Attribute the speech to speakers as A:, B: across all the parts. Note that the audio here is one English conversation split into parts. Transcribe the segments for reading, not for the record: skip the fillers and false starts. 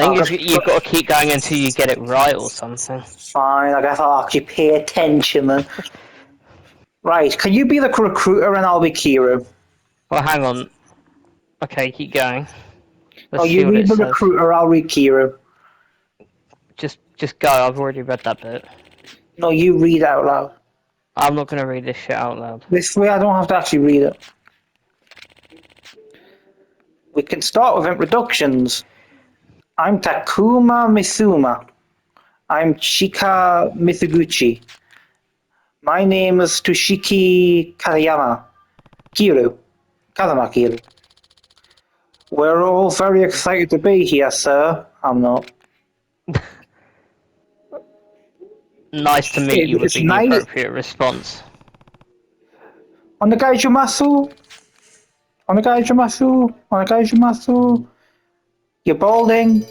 A: I think you've got to keep going until you get it right or something.
B: Fine, I guess I'll actually pay attention then. Right, can you be the recruiter and I'll be Kiro?
A: Well, hang on. Okay, keep going. Let's see
B: You
A: what
B: read
A: it
B: the
A: says.
B: recruiter, I'll read Kiro.
A: Just go. I've already read that bit.
B: No, you read out loud.
A: I'm not gonna read this shit out loud.
B: This way I don't have to actually read it. We can start with introductions. I'm Takuma Misuma. I'm Chika Mitsuguchi. My name is Toshiki Kazama. Kazama Kiru. We're all very excited to be here, sir. I'm not.
A: Nice to meet you would
B: It's
A: be the
B: nice.
A: appropriate response.
B: Onegaishimasu. Onegaishimasu. Onegaishimasu. You're balding.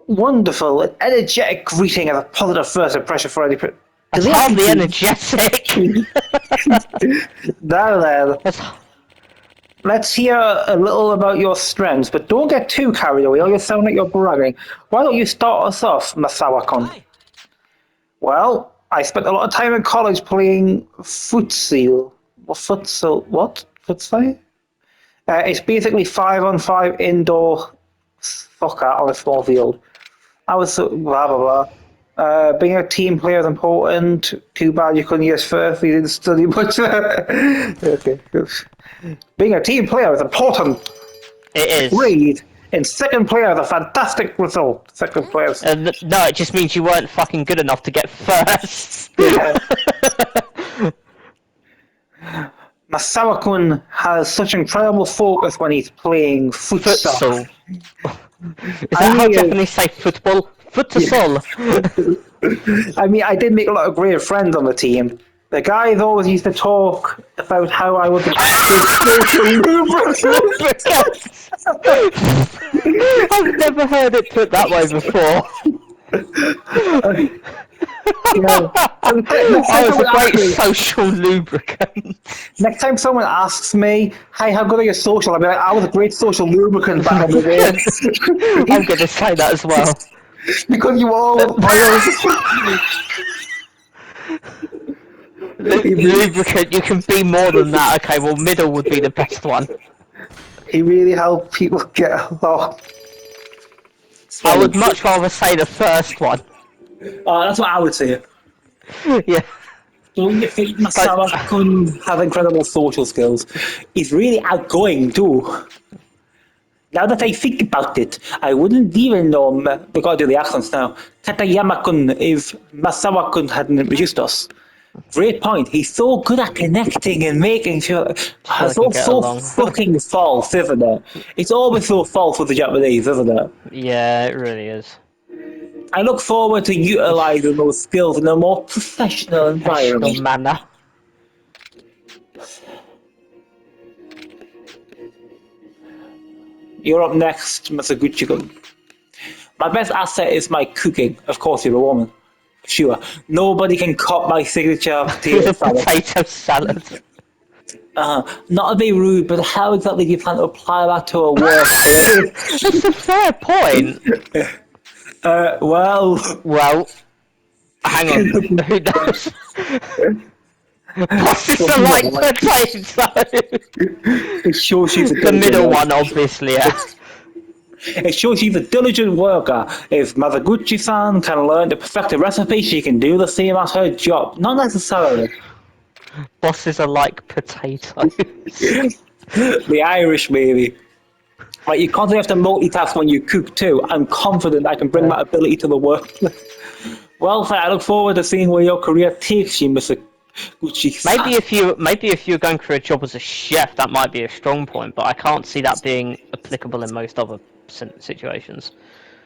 B: Wonderful, an energetic greeting and a positive first impression for any.
A: That's hardly energetic.
B: Now then,
A: That's...
B: let's hear a little about your strengths, but don't get too carried away or you sound like you're bragging. Why don't you start us off, Masawa-kun? Well, I spent a lot of time in college playing futsal. What? Futsal? It's basically 5-on-5 indoor soccer on a small field. I was blah blah blah. Being a team player is important. Too bad you couldn't use first. You didn't study much. Okay. Being a team player is important.
A: It is.
B: Read. In second player is a fantastic result. Second player.
A: No, it just means you weren't fucking good enough to get first.
B: Yeah. Masawa-kun has such incredible focus when he's playing futsal.
A: Is that how Japanese say football? Futsal.
B: I mean, I did make a lot of great friends on the team. The guys always used to talk about how I was a
A: I've never heard it put that way before. I was a great social lubricant.
B: Next time someone asks me, "Hey, how good are you social?" I'll be like, "I was a great social lubricant back in the day."
A: I'm going to say that as well.
B: Because you all
A: lubricant, you can be more than that. Okay, well, middle would be the best one.
B: He really helped people get along.
A: I would much rather say the first one.
B: Oh, that's what I would say.
A: Yeah.
B: Don't you think Masawa-kun has incredible social skills? He's really outgoing too. Now that I think about it, I wouldn't even know. We gotta do the accents now. Katayama-kun if Masawa-kun hadn't introduced us. Great point. He's so good at connecting and making sure. It's all so fucking false, isn't it? It's always so false with the Japanese, isn't it?
A: Yeah, it really is.
B: I look forward to utilising those skills in a more professional environment.
A: Manner.
B: You're up next, Masaguchi-kun. My best asset is my cooking. Of course, you're a woman. Sure. Nobody can cop my signature potato salad.
A: Potato salad.
B: Not to be rude, but how exactly do you plan to apply that to a work?
A: It's a fair point.
B: Well,
A: hang on. Who knows? Bosses are like potato.
B: It shows she's
A: the middle one, obviously. Yeah.
B: It shows she's a diligent worker. If Masaguchi-san can learn to perfect a recipe, she can do the same as her job. Not necessarily.
A: Bosses are like potatoes.
B: The Irish, maybe. Right, you constantly have to multitask when you cook too. I'm confident I can bring that ability to the workplace. Well, I look forward to seeing where your career takes you, Mr. Gucci-san.
A: Maybe if you're going for a job as a chef, that might be a strong point, but I can't see that being applicable in most other situations.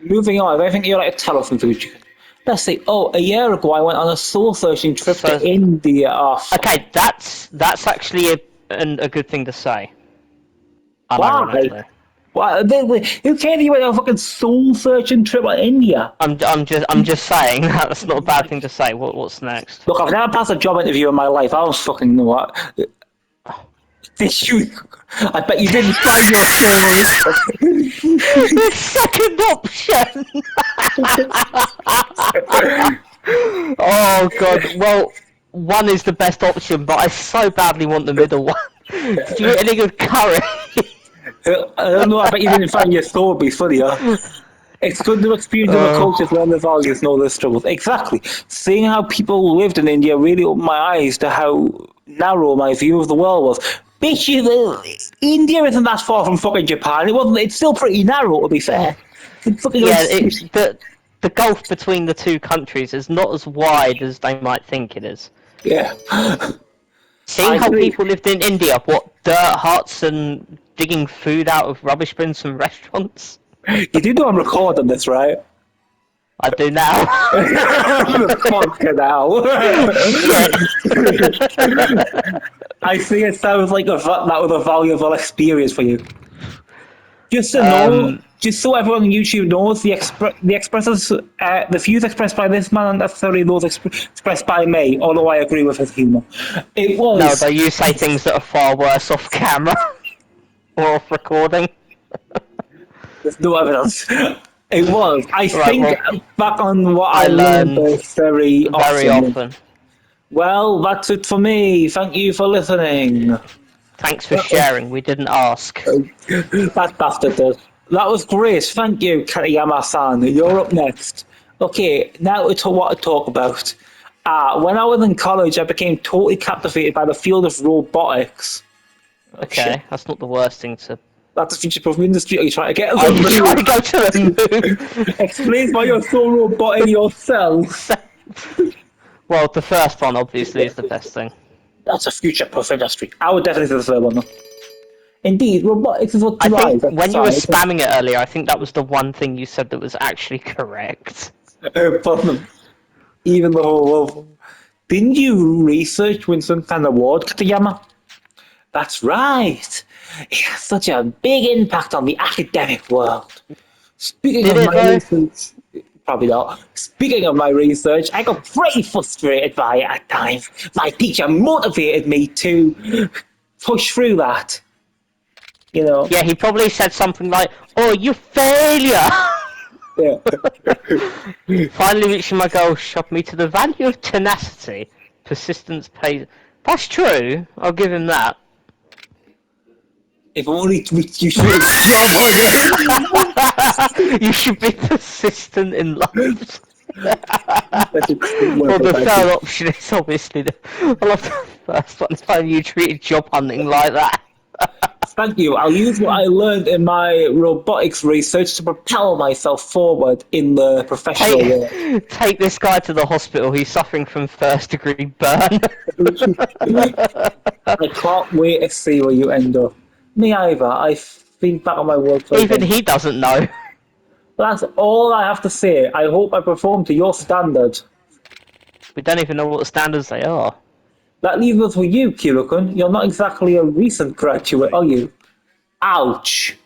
B: Moving on, I think you're like a telephone Gucci. Let's see. Oh, a year ago I went on a soul-searching trip to India.
A: Okay, that's actually a good thing to say.
B: Why? Why? Who cares if you went on a fucking soul-searching trip to India?
A: I'm just saying that's not a bad thing to say. What's next?
B: Look, I've never passed a job interview in my life. I don't fucking know what. Did you? I bet you didn't find your story.
A: The second option! Oh god, well, one is the best option, but I so badly want the middle one. Did you get any good curry?
B: I don't know, I bet you didn't find your story, funny, huh? It's good to experience other cultures, learn their values, know their struggles. Exactly. Seeing how people lived in India really opened my eyes to how narrow my view of the world was. Bitch, India isn't that far from fucking Japan. It wasn't. It's still pretty narrow, to be fair. It's fucking
A: Yeah, the gulf between the two countries is not as wide as they might think it is.
B: yeah.
A: Seeing
B: I
A: how
B: agree.
A: people lived in India, what, dirt huts and digging food out of rubbish bins from restaurants?
B: You do know I'm recording this, right?
A: I do now.
B: Fucking hell. I think it sounds like that was a valuable experience for you. Just to know, just so everyone on YouTube knows, the views expressed by this man aren't necessarily those expressed by me, although I agree with his humour. It was...
A: No, though you say things that are far worse off camera. Or off recording.
B: There's no evidence. It was. I
A: Right,
B: think
A: well,
B: back on what I
A: learned
B: learned very
A: often.
B: Well, that's it for me. Thank you for listening.
A: Thanks for sharing, we didn't ask.
B: That bastard does. That was great. Thank you, Katayama-san. You're up next. Okay, now to what to talk about. When I was in college, I became totally captivated by the field of robotics.
A: Okay, that's not the worst thing to...
B: That's a future-proof industry. Are you trying to get
A: Are you trying to go to the moon?
B: Explain why you're so robotic yourself.
A: Well, the first one, obviously, is the best thing.
B: That's a future-proof industry. I would definitely say the third one, though. Indeed, robotics is what
A: I
B: drives.
A: think when you were spamming it earlier, I think that was the one thing you said that was actually correct.
B: Even though... Didn't you research win some kind of award, Katayama? That's right. It has such a big impact on the academic world. Speaking
A: Did
B: of
A: it,
B: my
A: though?
B: research, probably not. Speaking of my research, I got pretty frustrated by it at times. My teacher motivated me to push through that. You know.
A: Yeah, he probably said something like, "Oh, you failure!"
B: Yeah.
A: Finally reaching my goal shocked me to the value of tenacity. Persistence pays... That's true, I'll give him that.
B: If only you should have job on it.
A: You should be persistent in life.
B: That's a good
A: Well,
B: word
A: the
B: for
A: third
B: that.
A: option is obviously I love the first one. It's how you treated job hunting like that.
B: Thank you. I'll use what I learned in my robotics research to propel myself forward in the professional world.
A: Take this guy to the hospital. He's suffering from first-degree burn.
B: I can't wait to see where you end up. Me either. I think back on my work.
A: Even he doesn't know.
B: That's all I have to say. I hope I perform to your standard.
A: We don't even know what standards they are.
B: That leaves us with you, Kirokun. You're not exactly a recent graduate, are you? Ouch.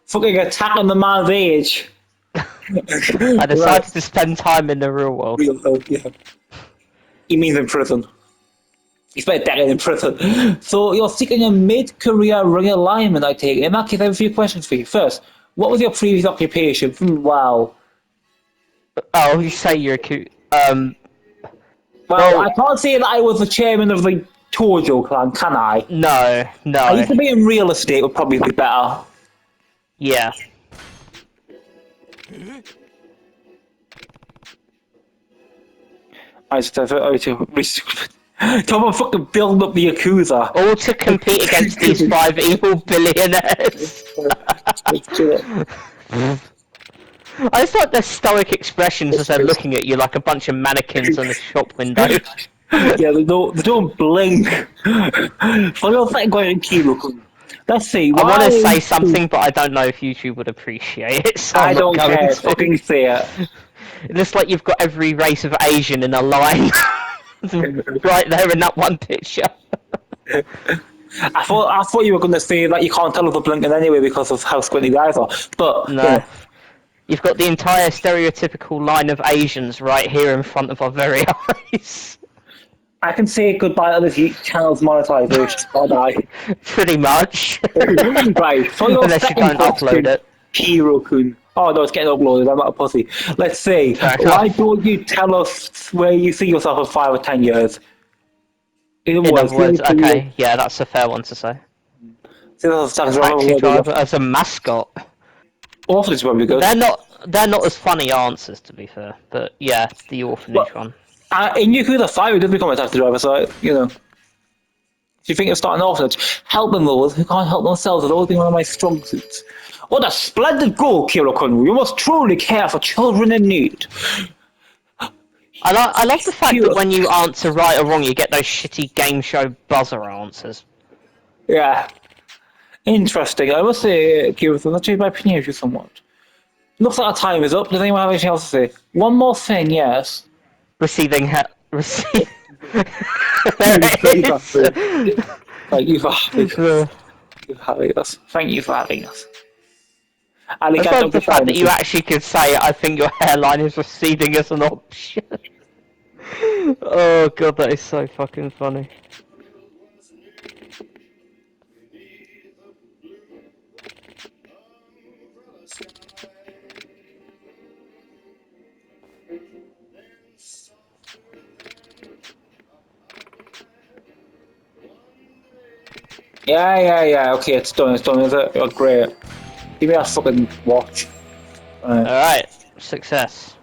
B: Fucking attacking the man's age.
A: I decided to spend time in the real world.
B: Real life, yeah. He means in prison. He spent a decade in prison. So you're seeking a mid-career realignment, I take it. In that case, I have a few questions for you. First, what was your previous occupation? Wow.
A: Oh, you say you're cute.
B: Well, I can't say that I was the chairman of the Tojo clan, can I?
A: No,
B: I used
A: no.
B: to be in real estate, would probably be better.
A: Yeah.
B: I just have to talk about fucking building up the Yakuza.
A: All to compete against these 5 evil billionaires. I just like their stoic expressions as they're looking at you like a bunch of mannequins on a shop window.
B: Yeah, they don't blink. For your thing going Kirokun. Let's see.
A: I want to say something, but I don't know if YouTube would appreciate it, so
B: I
A: I'm
B: don't
A: not going
B: care.
A: to.
B: Fucking say it.
A: It looks like you've got every race of Asian in a line. Right there in that one picture.
B: I thought you were going to say that you can't tell if they're blinking anyway because of how squinty the eyes are. But
A: No.
B: yeah.
A: You've got the entire stereotypical line of Asians right here in front of our very eyes.
B: I can say goodbye to this channel's monetization. Bye-bye.
A: Pretty much.
B: Right, for your
A: Unless you
B: second
A: don't upload
B: question,
A: it.
B: Hiro-kun. Oh no, it's getting uploaded. I'm not a pussy. Let's see.
A: Fair
B: Why
A: enough.
B: don't you tell us where you see yourself in 5 or 10 years? In other
A: In
B: words,
A: other words, okay, yeah, that's a fair one to say.
B: see yourself as
A: Taxi
B: a
A: driver as a mascot.
B: orphanage would be good.
A: They're not as funny answers, to be fair. But yeah, the
B: Well,
A: orphanage one.
B: in Yakuza 5, he did become a taxi driver, so, you know. If you think of starting an orphanage, helping those who can't help themselves has always been one of my strong suits. What a splendid goal, Kiro-kun! You must truly care for children in need.
A: I love the fact that
B: Kiro.
A: when you answer right or wrong, you get those shitty game show buzzer answers.
B: Yeah. Interesting. I must say, Kiro, let's change my opinion of you somewhat. Looks like our time is up. Does anyone have anything else to say? One more thing, yes.
A: Receiving receive. There
B: Thank
A: it is.
B: you for having
A: Uh,
B: us. Thank you for having us.
A: I just
B: Arigato
A: love the fact that you
B: gozaimasu.
A: actually could say, I think your hairline is receding as an option. Oh god, that is so fucking funny.
B: Yeah. Okay, it's done. It's done. Is it? Oh, great. Give me a fucking watch. Right.
A: Alright, success.